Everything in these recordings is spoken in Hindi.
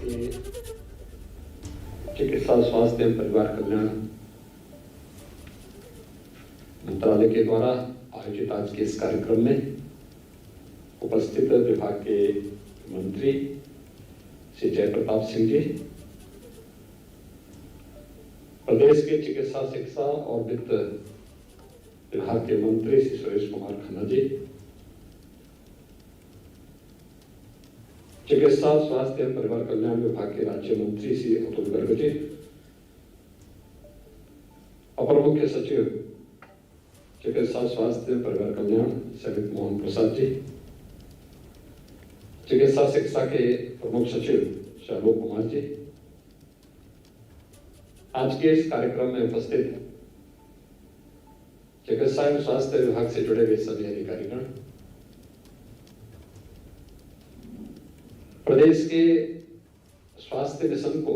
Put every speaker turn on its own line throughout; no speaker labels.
के चिकित्सा स्वास्थ्य एवं परिवार कल्याण मंत्रालय के द्वारा आयोजित आज के इस कार्यक्रम में उपस्थित विभाग के मंत्री श्री जयप्रताप सिंह जी, प्रदेश के चिकित्सा शिक्षा और वित्त विभाग के मंत्री श्री सुरेश कुमार खन्ना जी, चिकित्सा स्वास्थ्य एवं परिवार कल्याण विभाग के राज्य मंत्री श्री अतुल गर्ग जी, अपर मुख्य सचिव चिकित्सा स्वास्थ्य एवं परिवार कल्याण समित मोहन प्रसाद जी, चिकित्सा शिक्षा के प्रमुख सचिव शालोक कुमार जी, आज के इस कार्यक्रम में उपस्थित चिकित्सा एवं स्वास्थ्य विभाग से जुड़े हुए सभी अधिकारीगण, प्रदेश के स्वास्थ्य मिशन को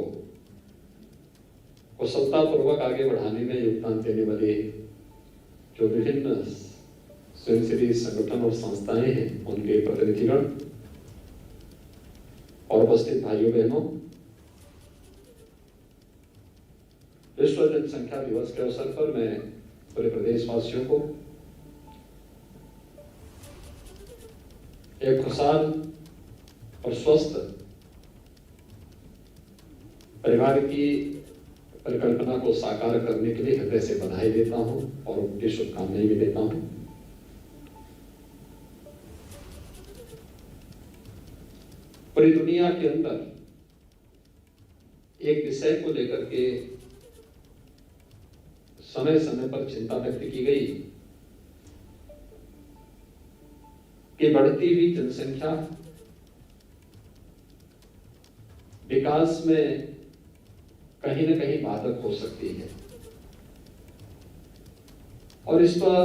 कुशलतापूर्वक आगे बढ़ाने में योगदान देने वाले जो विभिन्न स्वयंसेवी संगठन और संस्थाएं हैं, उनके प्रतिनिधिगण और उपस्थित भाइयों बहनों, विश्व जनसंख्या दिवस के अवसर पर मैं पूरे प्रदेशवासियों को एक खुशहाल और स्वस्थ परिवार की परिकल्पना को साकार करने के लिए हृदय से बधाई देता हूं और उनकी शुभकामनाएं भी देता हूं। पूरी दुनिया के अंदर एक विषय को लेकर के समय समय पर चिंता व्यक्त की गई कि बढ़ती हुई जनसंख्या विकास में कहीं न कहीं बाधक हो सकती है और इस पर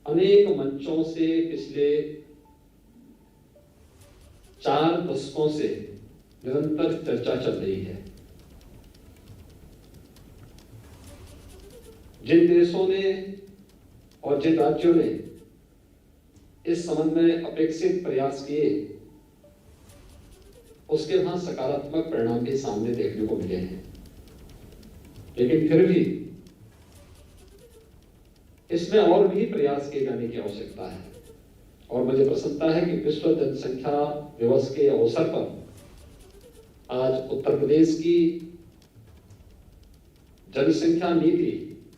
अनेक मंचों से पिछले 4 दशकों से निरंतर चर्चा चल रही है। जिन देशों ने और जिन राज्यों ने इस संबंध में अपेक्षित प्रयास किए, उसके वहां सकारात्मक परिणाम भी सामने देखने को मिले हैं, लेकिन फिर भी इसमें और भी प्रयास किए जाने की आवश्यकता है। और मुझे प्रसन्नता है कि विश्व जनसंख्या दिवस के अवसर पर आज उत्तर प्रदेश की जनसंख्या नीति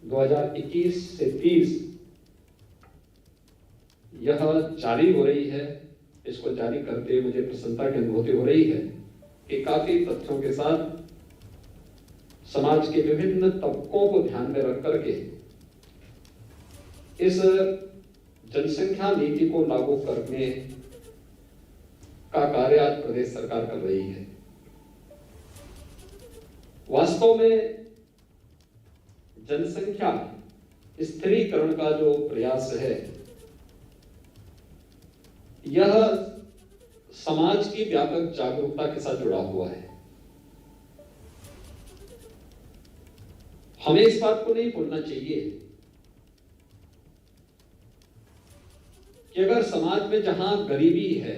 2021 से 30 यह जारी हो रही है। इसको जारी करते मुझे प्रसन्नता की अनुभूति हो रही है कि काफी तथ्यों के साथ समाज के विभिन्न तबकों को ध्यान में रख करके इस जनसंख्या नीति को लागू करने का कार्य आज प्रदेश सरकार कर रही है। वास्तव में जनसंख्या स्थिरीकरण का जो प्रयास है, यह समाज की व्यापक जागरूकता के साथ जुड़ा हुआ है। हमें इस बात को नहीं भूलना चाहिए कि अगर समाज में जहां गरीबी है,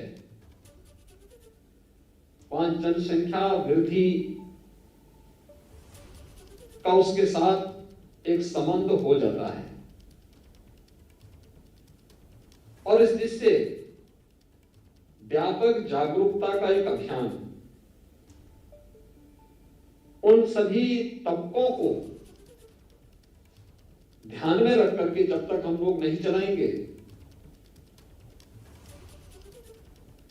वहां जनसंख्या वृद्धि का उसके साथ एक संबंध हो जाता है और इस दृष्टि से व्यापक जागरूकता का एक अभियान उन सभी तबकों को ध्यान में रख करके जब तक हम लोग नहीं चलाएंगे,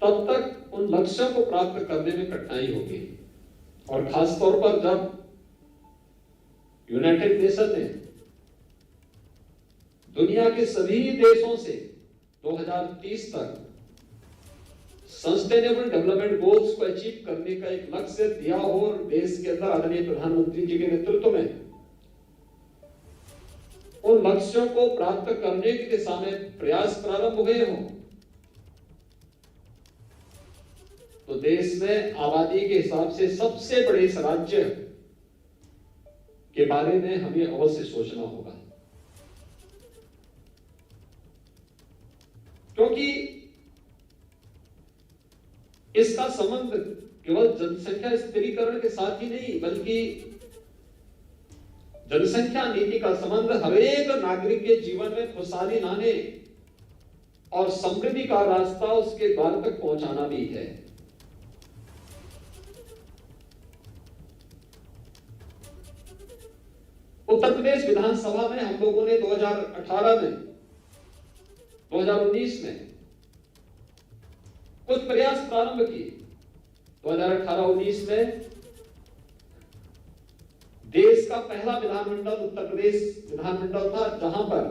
तब तक उन लक्ष्यों को प्राप्त करने में कठिनाई होगी। और खासतौर पर जब यूनाइटेड नेशन ने दुनिया के सभी देशों से 2030 तक सस्टेनेबल डेवलपमेंट गोल्स को अचीव करने का एक लक्ष्य दिया हो और देश के अंदर आदरणीय प्रधानमंत्री जी के नेतृत्व में उन लक्ष्यों को प्राप्त करने की दिशा में प्रयास प्रारंभ हुए हों, तो देश में आबादी के हिसाब से सबसे बड़े इस राज्य के बारे में हमें अवश्य सोचना होगा, क्योंकि इसका संबंध केवल जनसंख्या स्थिरीकरण के साथ ही नहीं, बल्कि जनसंख्या नीति का संबंध हर एक नागरिक के जीवन में खुशहाली लाने और समृद्धि का रास्ता उसके द्वार तक पहुंचाना भी है। उत्तर प्रदेश विधानसभा में हम लोगों ने 2018 में 2019 में कुछ प्रयास प्रारंभ किए। 2018-19 में देश का पहला विधानमंडल उत्तर प्रदेश विधानमंडल था, जहां पर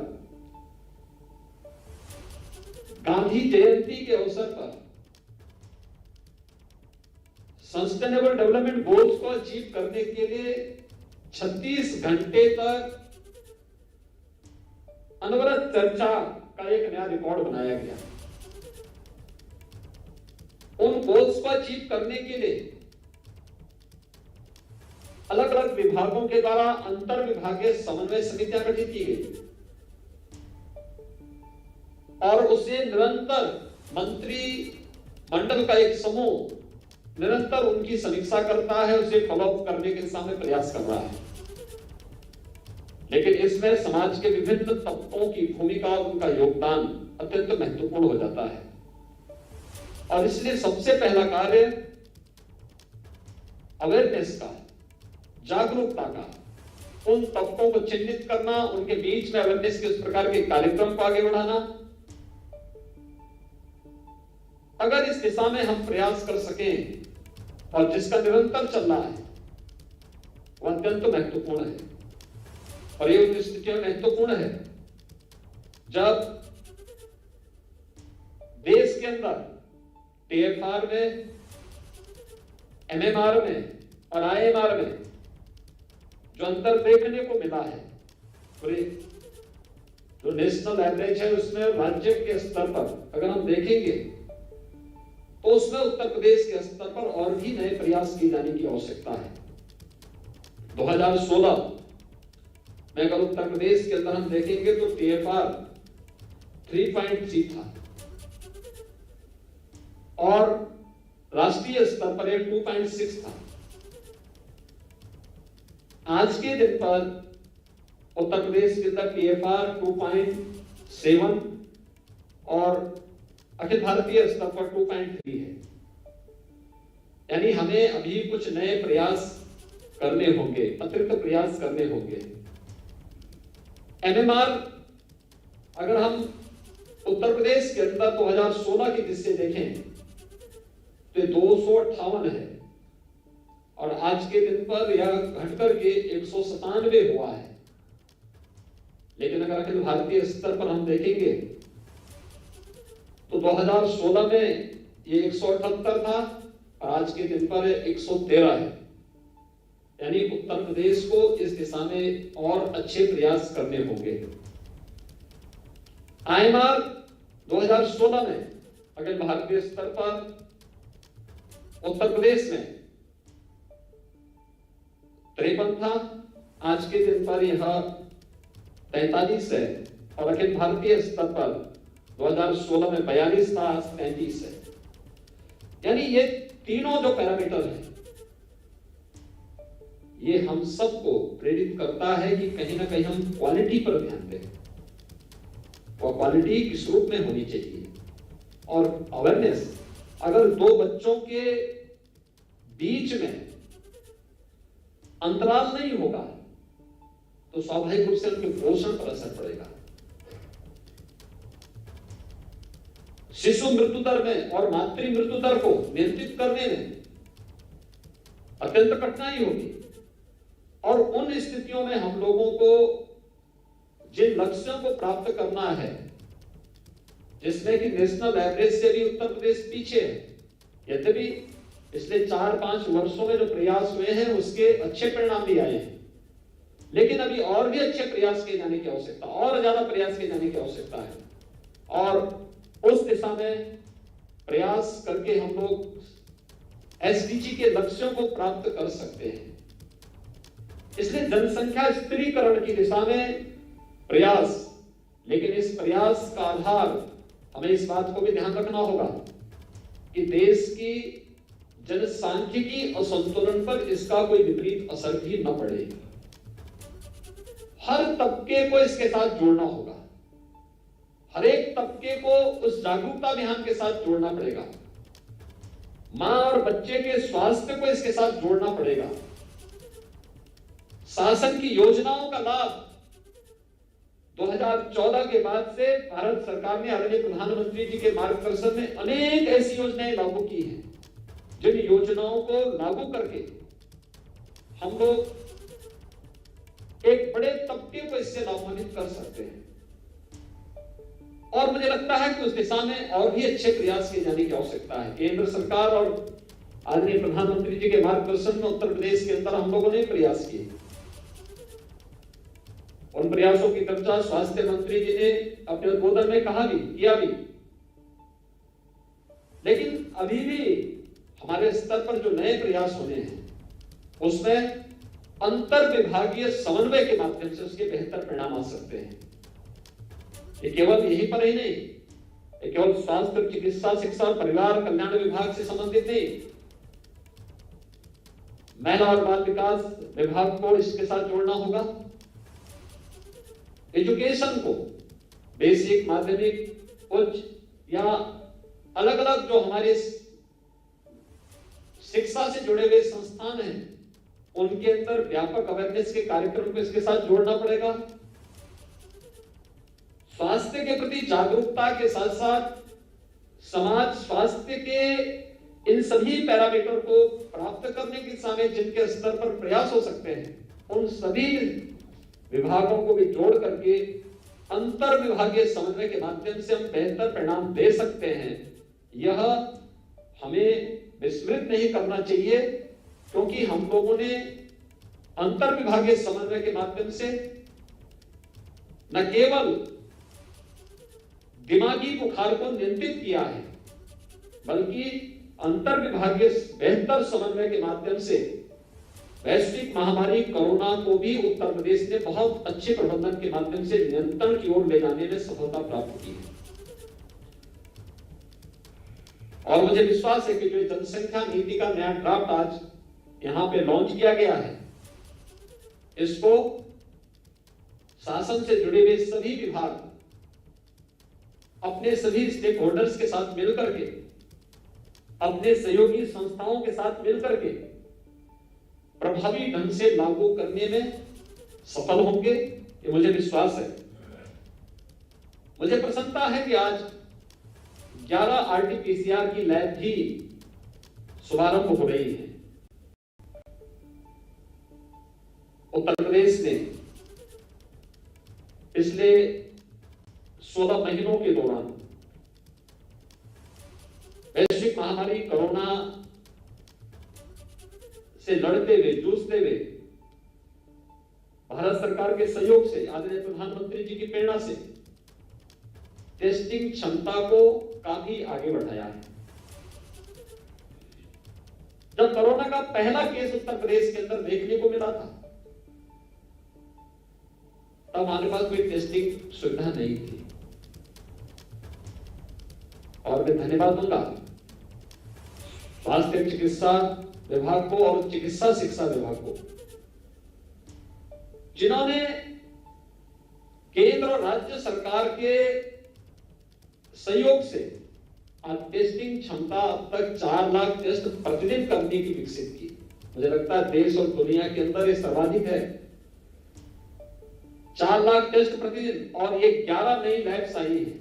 गांधी जयंती के अवसर पर सस्टेनेबल डेवलपमेंट गोल्स को अचीव करने के लिए 36 घंटे तक अनवरत चर्चा का एक नया रिकॉर्ड बनाया गया। उन गोल्स को अचीव करने के लिए अलग अलग विभागों के द्वारा अंतर विभागीय समन्वय समितियां गठित की गई और उसे निरंतर मंत्री मंडल का एक समूह निरंतर उनकी समीक्षा करता है, उसे फॉलोअप करने के दिशा में प्रयास कर रहा है। लेकिन इसमें समाज के विभिन्न तबकों की भूमिका और उनका योगदान अत्यंत महत्वपूर्ण हो जाता है और इसलिए सबसे पहला कार्य अवेयरनेस का, जागरूकता का, उन तबकों को चिन्हित करना, उनके बीच में अवेयरनेस के उस प्रकार के कार्यक्रम को आगे बढ़ाना। अगर इस दिशा में हम प्रयास कर सकें और जिसका निरंतर चल रहा है वो अत्यंत महत्वपूर्ण है और ये उन स्थितियों में महत्वपूर्ण है जब देश के अंदर टीएफआर में, एमएमआर में और आईएमआर में जो अंतर देखने को मिला है, पूरे जो नेशनल एवरेज है उसमें राज्य के स्तर पर अगर हम देखेंगे तो उसमें उत्तर प्रदेश के स्तर पर और भी नए प्रयास किए जाने की आवश्यकता है। 2016 में अगर उत्तर प्रदेश के अंदर हम देखेंगे तो टीएफआर 3.3 था और राष्ट्रीय स्तर पर 2.6 था। आज के दिन पर उत्तर प्रदेश के अंदर टीएफआर 2.7 और अखिल भारतीय स्तर पर 2.3 है। यानी हमें अभी कुछ नए प्रयास करने होंगे, अतिरिक्त प्रयास करने होंगे। एमएमआर अगर हम उत्तर प्रदेश के अंदर 2016 की दृष्टि देखें तो 258 है और आज के दिन पर यह घटकर के 197 हुआ है। लेकिन अगर अखिल भारतीय स्तर पर हम देखेंगे तो 2016 में ये 178 था और आज के दिन पर 113 है। यानी उत्तर प्रदेश को इस दिशा में और अच्छे प्रयास करने होंगे। आईएमआर 2016 में अखिल भारतीय स्तर पर उत्तर प्रदेश में 53 था, आज के दिन पर यह 43 है और अखिल भारतीय स्तर पर 2016 में 42 था, आज 33 है। यानी ये तीनों जो पैरामीटर हैं ये हम सबको प्रेरित करता है कि कहीं ना कहीं हम क्वालिटी पर ध्यान दें और क्वालिटी किस रूप में होनी चाहिए। और अवेयरनेस, अगर दो बच्चों के बीच में अंतराल नहीं होगा तो स्वाभाविक रूप से उनके पोषण पर असर पड़ेगा। शिशु मृत्यु दर में और मातृ मृत्यु दर को नियंत्रित करने में अत्यंत कठिनाई होगी और उन स्थितियों में हम लोगों को जिन लक्ष्यों को प्राप्त करना है जिसमें कि नेशनल एवरेज से भी उत्तर प्रदेश पीछे है, यद्यपि पिछले 4-5 वर्षों में जो प्रयास हुए हैं उसके अच्छे परिणाम भी आए हैं, लेकिन अभी और भी अच्छे प्रयास किए जाने की आवश्यकता, और ज्यादा प्रयास किए जाने की आवश्यकता है और उस दिशा में प्रयास करके हम लोग एसडीजी के लक्ष्यों को प्राप्त कर सकते हैं। इसलिए जनसंख्या स्थिरीकरण की दिशा में प्रयास, लेकिन इस प्रयास का आधार हमें इस बात को भी ध्यान रखना होगा कि देश की जनसांख्यिकी असंतुलन पर इसका कोई विपरीत असर भी न पड़े। हर तबके को इसके साथ जोड़ना होगा, हर एक तबके को उस जागरूकता अभियान के साथ जोड़ना पड़ेगा। मां और बच्चे के स्वास्थ्य को इसके साथ जोड़ना पड़ेगा। शासन की योजनाओं का लाभ 2014 के बाद से भारत सरकार ने आदरणीय प्रधानमंत्री जी के मार्गदर्शन में अनेक ऐसी योजनाएं लागू की हैं, जिन योजनाओं को लागू करके हम लोग एक बड़े तबके को इससे लाभान्वित कर सकते हैं। और मुझे लगता है कि उस दिशा में और भी अच्छे प्रयास किए जाने की आवश्यकता है। केंद्र सरकार और आदरणीय प्रधानमंत्री जी के मार्गदर्शन में उत्तर प्रदेश के अंदर हम लोगों ने प्रयास किए। उन प्रयासों की चर्चा स्वास्थ्य मंत्री जी ने अपने उद्बोधन में कहा भी, किया भी। लेकिन अभी भी हमारे स्तर पर जो नए प्रयास होने हैं, उसमें अंतर विभागीय समन्वय के माध्यम से उसके बेहतर परिणाम आ सकते हैं। ये केवल यहीं पर ही नहीं, ये केवल स्वास्थ्य, चिकित्सा, शिक्षा और परिवार कल्याण विभाग से संबंधित नहीं, महिला और बाल विकास विभाग को इसके साथ जोड़ना होगा। एजुकेशन को, बेसिक, माध्यमिक, उच्च या अलग अलग जो हमारे शिक्षा से जुड़े हुए संस्थान हैं, उनके अंदर व्यापक अवेयरनेस के कार्यक्रम को इसके साथ जोड़ना पड़ेगा। स्वास्थ्य के प्रति जागरूकता के साथ साथ समाज स्वास्थ्य के इन सभी पैरामीटर को प्राप्त करने की दिशा में जिनके स्तर पर प्रयास हो सकते हैं, उन सभी विभागों को भी जोड़ करके अंतर विभागीय समन्वय के माध्यम से हम बेहतर परिणाम दे सकते हैं। यह हमें विस्मृत नहीं करना चाहिए, क्योंकि हम लोगों ने अंतर विभागीय समन्वय के माध्यम से न केवल दिमागी बुखार को नियंत्रित किया है, बल्कि अंतर विभागीय बेहतर समन्वय के माध्यम से वैश्विक महामारी कोरोना को भी उत्तर प्रदेश ने बहुत अच्छे प्रबंधन के माध्यम से नियंत्रण की ओर ले जाने में सफलता प्राप्त की है। और मुझे विश्वास है कि जो जनसंख्या नीति का नया ड्राफ्ट आज यहां पे लॉन्च किया गया है, इसको शासन से जुड़े हुए सभी विभाग अपने सभी स्टेक होल्डर्स के साथ मिलकर के, अपने सहयोगी संस्थाओं के साथ मिलकर के प्रभावी ढंग से लागू करने में सफल होंगे, ये मुझे विश्वास है। मुझे प्रसन्नता है कि आज 11 आरटीपीसीआर की लैब भी शुभारंभ हो रही है। उत्तर प्रदेश ने पिछले 16 महीनों के दौरान वैश्विक महामारी कोरोना से लड़ते हुए, जूझते हुए, भारत सरकार के सहयोग से, आदरणीय प्रधानमंत्री जी की प्रेरणा से टेस्टिंग क्षमता को काफी आगे बढ़ाया है। जब कोरोना का पहला केस उत्तर प्रदेश के अंदर देखने को मिला था, तब हमारे पास कोई टेस्टिंग सुविधा नहीं थी। और मैं धन्यवाद दूंगा स्वास्थ्य चिकित्सा विभाग को और चिकित्सा शिक्षा विभाग को, जिन्होंने केंद्र और राज्य सरकार के सहयोग से टेस्टिंग क्षमता अब तक 4 लाख टेस्ट प्रतिदिन करने की विकसित की। मुझे लगता है देश और दुनिया के अंदर ये सर्वाधिक है, 4 लाख टेस्ट प्रतिदिन। और ये 11 नई लैब्स आई हैं,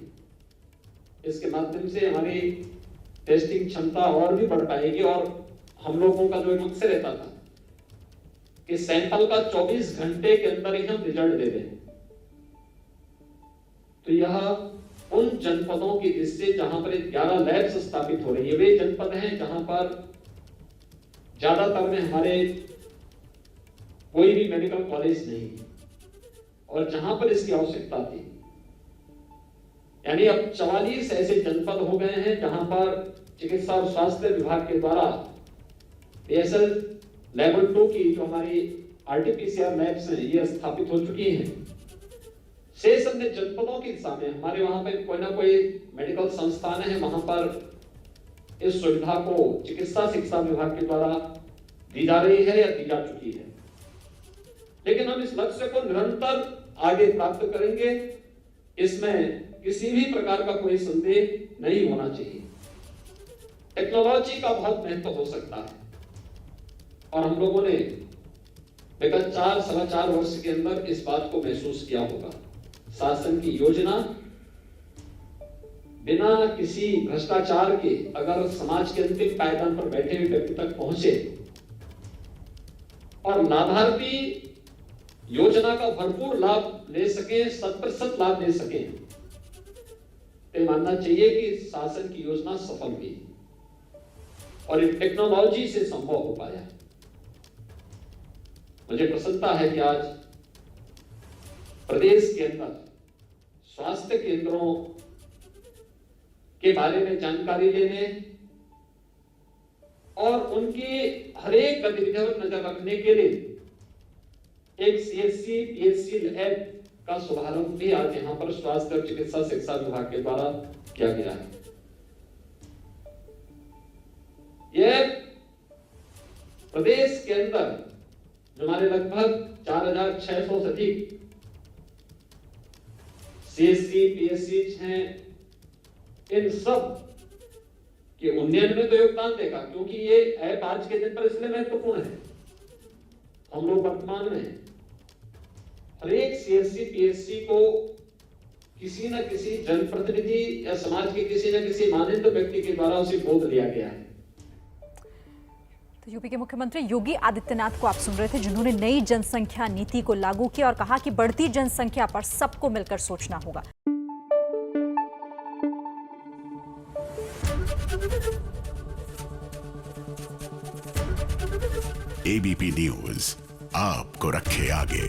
इसके माध्यम से हमारी टेस्टिंग क्षमता और भी बढ़ पाएगी। और हम लोगों का जो एक मकसद रहता था कि सैंपल का 24 घंटे के अंदर ही हम रिजल्ट दे दें, तो यह उन जनपदों की जिससे जहां पर 11 लैब्स स्थापित हो रही है, वे जनपद हैं जहां पर ज्यादातर में हमारे कोई भी मेडिकल कॉलेज नहीं, और जहां पर इसकी आवश्यकता थी। यानी अब 44 ऐसे जनपद हो गए हैं जहां पर चिकित्सा और स्वास्थ्य विभाग के द्वारा PSL लेवल 2 की जो हमारी आरटीपीसीआर लैब्स हैं, ये स्थापित हो चुकी हैं। शेष अन्य जनपदों की दिशा में हमारे वहां पे कोई ना कोई मेडिकल संस्थान है, वहां पर इस सुविधा को चिकित्सा शिक्षा विभाग के द्वारा दी जा रही है या दी जा चुकी है। लेकिन हम इस लक्ष्य को निरंतर आगे प्राप्त करेंगे, इसमें किसी भी प्रकार का कोई संदेह नहीं होना चाहिए। टेक्नोलॉजी का बहुत महत्व हो सकता है और हम लोगों ने विगत 4-4.25 वर्ष के अंदर इस बात को महसूस किया होगा। शासन की योजना बिना किसी भ्रष्टाचार के अगर समाज के अंतिम पायदान पर बैठे हुए व्यक्ति तक पहुंचे और लाभार्थी योजना का भरपूर लाभ ले सके, 100% लाभ ले सके, तो मानना चाहिए कि शासन की योजना सफल हुई और ये टेक्नोलॉजी से संभव हो पाया। मुझे प्रसन्नता है कि आज प्रदेश के अंदर स्वास्थ्य केंद्रों के बारे में जानकारी लेने और उनकी हर एक गतिविधियों पर नजर रखने के लिए एक CHC PHC लैब का शुभारंभ भी आज यहां पर स्वास्थ्य और चिकित्सा शिक्षा विभाग के द्वारा किया गया है। यह प्रदेश के अंदर जो हमारे लगभग 4,600 से अधिक CHC PHC हैं, इन सब के उन्नयन में तो योगदान देगा, क्योंकि ये ऐप आज के दिन पर इसलिए महत्वपूर्ण है। हम लोग वर्तमान में हर एक CHC PHC को किसी न किसी जनप्रतिनिधि या समाज के किसी न किसी माननीय व्यक्ति के द्वारा उसे गोद लिया गया है।
तो यूपी के मुख्यमंत्री योगी आदित्यनाथ को आप सुन रहे थे, जिन्होंने नई जनसंख्या नीति को लागू किया और कहा कि बढ़ती जनसंख्या पर सबको मिलकर सोचना होगा।
ABP न्यूज आपको रखे आगे।